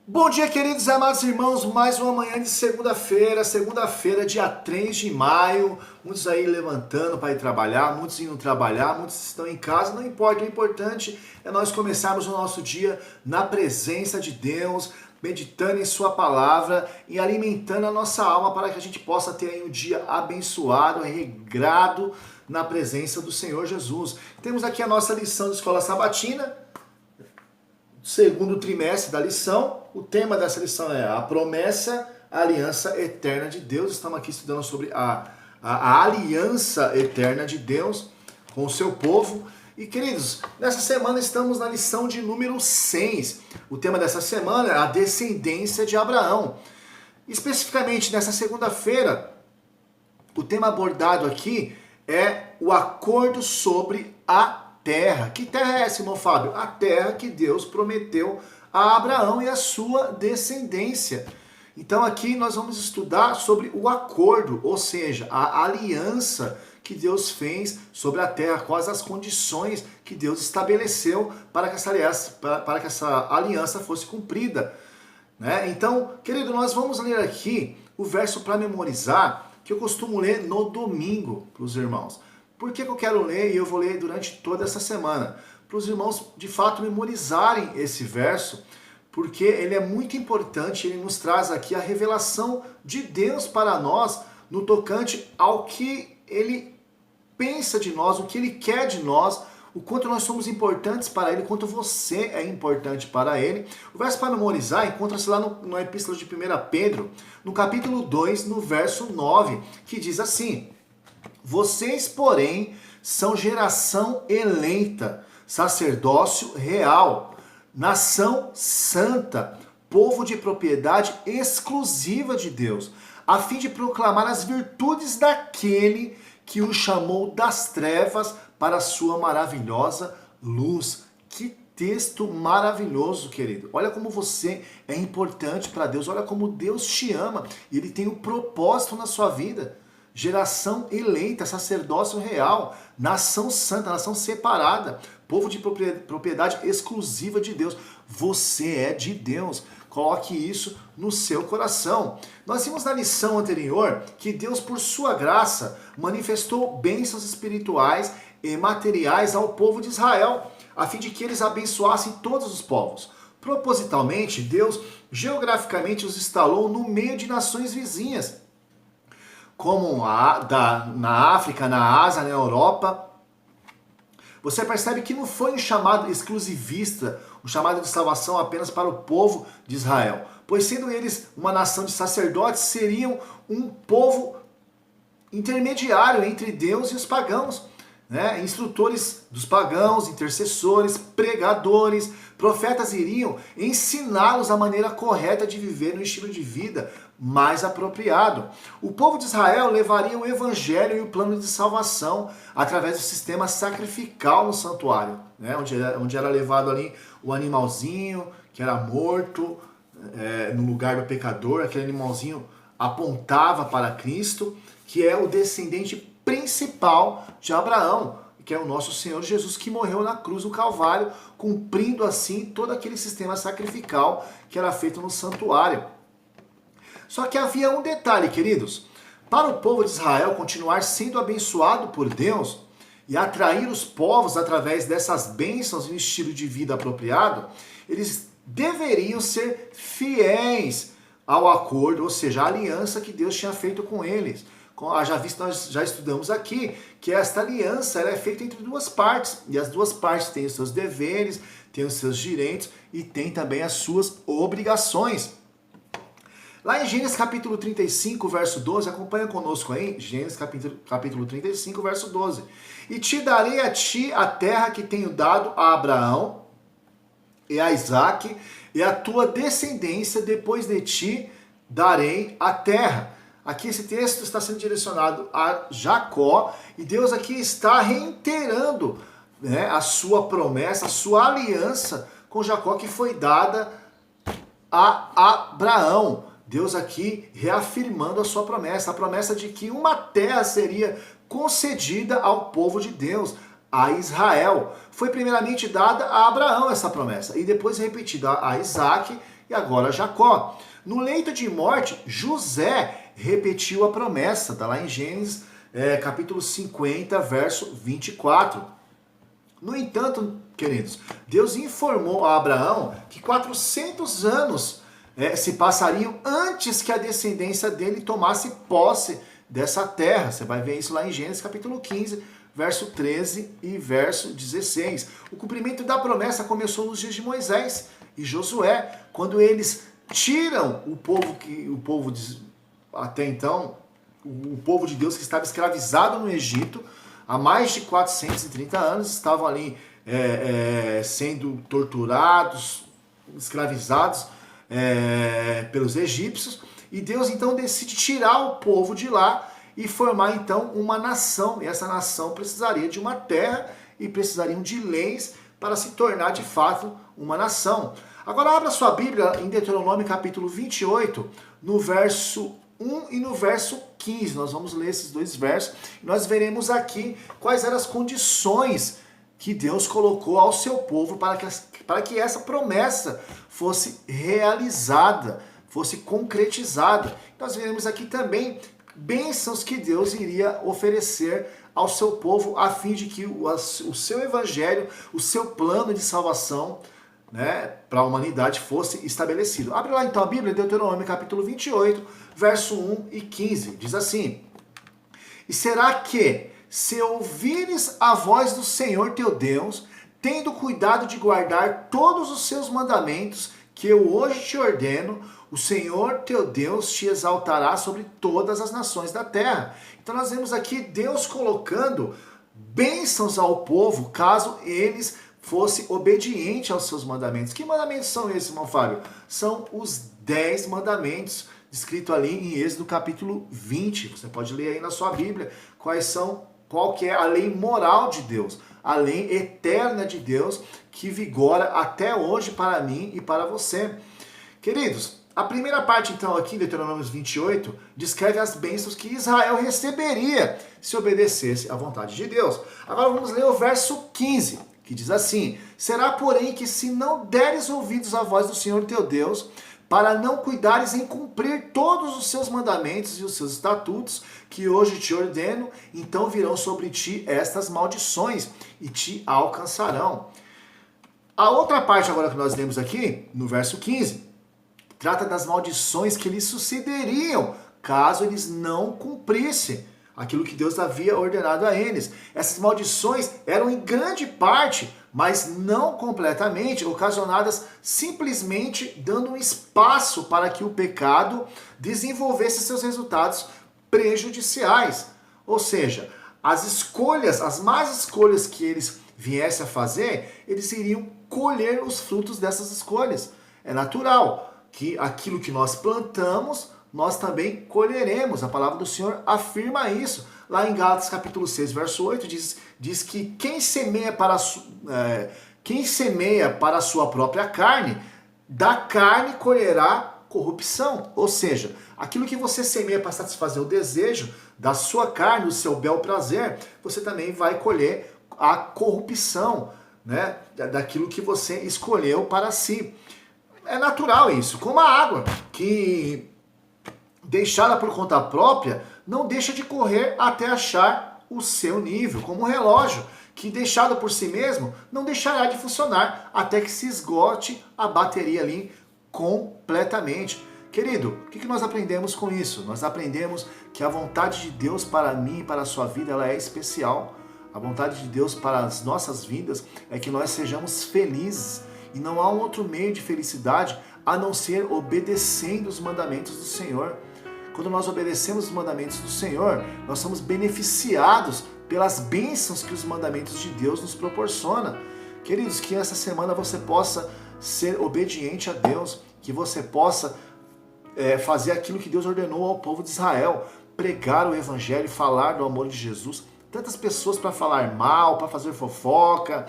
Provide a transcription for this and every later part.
Bom dia, queridos e amados irmãos, mais uma manhã de segunda-feira, dia 3 de maio, muitos aí levantando para ir trabalhar, muitos indo trabalhar, muitos estão em casa, não importa, o importante é nós começarmos o nosso dia na presença de Deus, meditando em sua palavra e alimentando a nossa alma para que a gente possa ter aí um dia abençoado, regrado na presença do Senhor Jesus. Temos aqui a nossa lição de escola sabatina, segundo trimestre da lição. O tema dessa lição é a promessa, a aliança eterna de Deus. Estamos aqui estudando sobre a aliança eterna de Deus com o seu povo. E queridos, nessa semana estamos na lição de número 6. O tema dessa semana é a descendência de Abraão. Especificamente nessa segunda-feira, o tema abordado aqui é o acordo sobre a terra. Que terra é essa, irmão Fábio? A terra que Deus prometeu a Abraão e a sua descendência. Então aqui nós vamos estudar sobre o acordo, ou seja, a aliança que Deus fez sobre a terra, quais as condições que Deus estabeleceu para que essa aliança fosse cumprida. Né? Então, querido, nós vamos ler aqui o verso para memorizar, que eu costumo ler no domingo para os irmãos. Por que eu quero ler e eu vou ler durante toda essa semana? Para os irmãos de fato memorizarem esse verso, porque ele é muito importante, ele nos traz aqui a revelação de Deus para nós no tocante ao que ele pensa de nós, o que ele quer de nós, o quanto nós somos importantes para ele, o quanto você é importante para ele. O verso para memorizar encontra-se lá na epístola de 1 Pedro, no capítulo 2, no verso 9, que diz assim: vocês, porém, são geração eleita, sacerdócio real, nação santa, povo de propriedade exclusiva de Deus, a fim de proclamar as virtudes daquele que o chamou das trevas para a sua maravilhosa luz. Que texto maravilhoso, querido. Olha como você é importante para Deus, olha como Deus te ama e Ele tem um propósito na sua vida. Geração eleita, sacerdócio real, nação santa, nação separada, povo de propriedade exclusiva de Deus. Você é de Deus. Coloque isso no seu coração. Nós vimos na lição anterior que Deus, por sua graça, manifestou bênçãos espirituais e materiais ao povo de Israel, a fim de que eles abençoassem todos os povos. Propositalmente, Deus geograficamente os instalou no meio de nações vizinhas, como na África, na Ásia, na Europa. Você percebe que não foi um chamado exclusivista, um chamado de salvação apenas para o povo de Israel, pois sendo eles uma nação de sacerdotes, seriam um povo intermediário entre Deus e os pagãos, né? Instrutores dos pagãos, intercessores, pregadores, profetas iriam ensiná-los a maneira correta de viver no estilo de vida mais apropriado. O povo de Israel levaria o evangelho e o plano de salvação através do sistema sacrificial no santuário, né? onde era levado ali o animalzinho que era morto no lugar do pecador. Aquele animalzinho apontava para Cristo, que é o descendente principal de Abraão, que é o nosso Senhor Jesus, que morreu na cruz do Calvário, cumprindo assim todo aquele sistema sacrificial que era feito no santuário. Só que havia um detalhe, queridos. Para o povo de Israel continuar sendo abençoado por Deus e atrair os povos através dessas bênçãos e um estilo de vida apropriado, eles deveriam ser fiéis ao acordo, ou seja, à aliança que Deus tinha feito com eles. Já visto, nós já estudamos aqui que esta aliança ela é feita entre duas partes, e as duas partes têm os seus deveres, têm os seus direitos e têm também as suas obrigações. Lá em Gênesis capítulo 35, verso 12, acompanha conosco aí, Gênesis capítulo 35, verso 12. E te darei a ti a terra que tenho dado a Abraão e a Isaque, e a tua descendência depois de ti darei a terra. Aqui esse texto está sendo direcionado a Jacó, e Deus aqui está reiterando, né, a sua promessa, a sua aliança com Jacó que foi dada a Abraão. Deus aqui reafirmando a sua promessa, a promessa de que uma terra seria concedida ao povo de Deus, a Israel. Foi primeiramente dada a Abraão essa promessa, e depois repetida a Isaque e agora Jacó. No leito de morte, José repetiu a promessa, está lá em Gênesis capítulo 50, verso 24. No entanto, queridos, Deus informou a Abraão que 400 anos se passariam antes que a descendência dele tomasse posse dessa terra. Você vai ver isso lá em Gênesis capítulo 15, verso 13 e verso 16. O cumprimento da promessa começou nos dias de Moisés e Josué, quando eles tiram o povo até então, o povo de Deus que estava escravizado no Egito há mais de 430 anos, estavam ali sendo torturados, escravizados pelos egípcios, e Deus então decide tirar o povo de lá e formar então uma nação, e essa nação precisaria de uma terra e precisariam de leis para se tornar de fato uma nação. Agora abra sua Bíblia em Deuteronômio capítulo 28, no verso 1 e no verso 15, nós vamos ler esses dois versos, e nós veremos aqui quais eram as condições que Deus colocou ao seu povo para que essa promessa fosse realizada, fosse concretizada. Nós veremos aqui também bênçãos que Deus iria oferecer ao seu povo, a fim de que o seu evangelho, o seu plano de salvação, para a humanidade fosse estabelecido. Abre lá então a Bíblia, Deuteronômio capítulo 28, verso 1 e 15. Diz assim: E será que, se ouvires a voz do Senhor teu Deus, tendo cuidado de guardar todos os seus mandamentos que eu hoje te ordeno, o Senhor teu Deus te exaltará sobre todas as nações da terra. Então nós vemos aqui Deus colocando bênçãos ao povo, caso eles fossem obedientes aos seus mandamentos. Que mandamentos são esses, irmão Fábio? São os 10 mandamentos, descrito ali em Êxodo capítulo 20. Você pode ler aí na sua Bíblia qual que é a lei moral de Deus, a lei eterna de Deus, que vigora até hoje para mim e para você. Queridos, a primeira parte então aqui, Deuteronômio 28, descreve as bênçãos que Israel receberia se obedecesse à vontade de Deus. Agora vamos ler o verso 15, que diz assim: Será, porém, que se não deres ouvidos à voz do Senhor teu Deus, para não cuidares em cumprir todos os seus mandamentos e os seus estatutos, que hoje te ordeno, então virão sobre ti estas maldições e te alcançarão. A outra parte agora que nós lemos aqui, no verso 15, trata das maldições que lhes sucederiam caso eles não cumprissem aquilo que Deus havia ordenado a eles. Essas maldições eram em grande parte, mas não completamente, ocasionadas simplesmente dando um espaço para que o pecado desenvolvesse seus resultados prejudiciais. Ou seja, as más escolhas que eles viessem a fazer, eles iriam colher os frutos dessas escolhas. É natural que aquilo que nós plantamos, nós também colheremos. A palavra do Senhor afirma isso. Lá em Gálatas capítulo 6, verso 8, diz que quem semeia para a sua própria carne, da carne colherá corrupção. Ou seja, aquilo que você semeia para satisfazer o desejo da sua carne, o seu bel prazer, você também vai colher a corrupção, daquilo que você escolheu para si. É natural isso, como a água, que deixada por conta própria, não deixa de correr até achar o seu nível, como um relógio, que deixado por si mesmo, não deixará de funcionar até que se esgote a bateria ali completamente. Querido, o que nós aprendemos com isso? Nós aprendemos que a vontade de Deus para mim e para a sua vida, ela é especial. A vontade de Deus para as nossas vidas é que nós sejamos felizes. E não há um outro meio de felicidade a não ser obedecendo os mandamentos do Senhor. Quando nós obedecemos os mandamentos do Senhor, nós somos beneficiados pelas bênçãos que os mandamentos de Deus nos proporcionam. Queridos, que essa semana você possa ser obediente a Deus, que você possa fazer aquilo que Deus ordenou ao povo de Israel, pregar o Evangelho, falar do amor de Jesus. Tantas pessoas para falar mal, para fazer fofoca,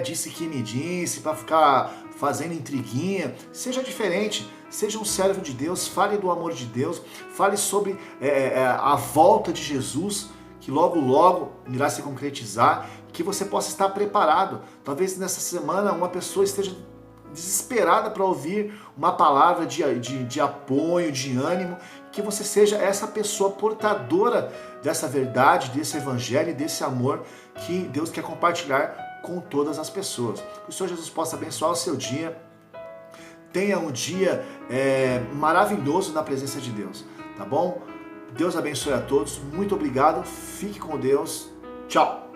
disse que me disse, para ficar fazendo intriguinha. Seja diferente, seja um servo de Deus, fale do amor de Deus, fale sobre a volta de Jesus, que logo logo irá se concretizar, que você possa estar preparado. Talvez nessa semana uma pessoa esteja desesperada para ouvir uma palavra de apoio, de ânimo, que você seja essa pessoa portadora dessa verdade, desse evangelho, desse amor que Deus quer compartilhar com todas as pessoas. Que o Senhor Jesus possa abençoar o seu dia. Tenha um dia maravilhoso na presença de Deus, tá bom? Deus abençoe a todos, muito obrigado, fique com Deus, tchau!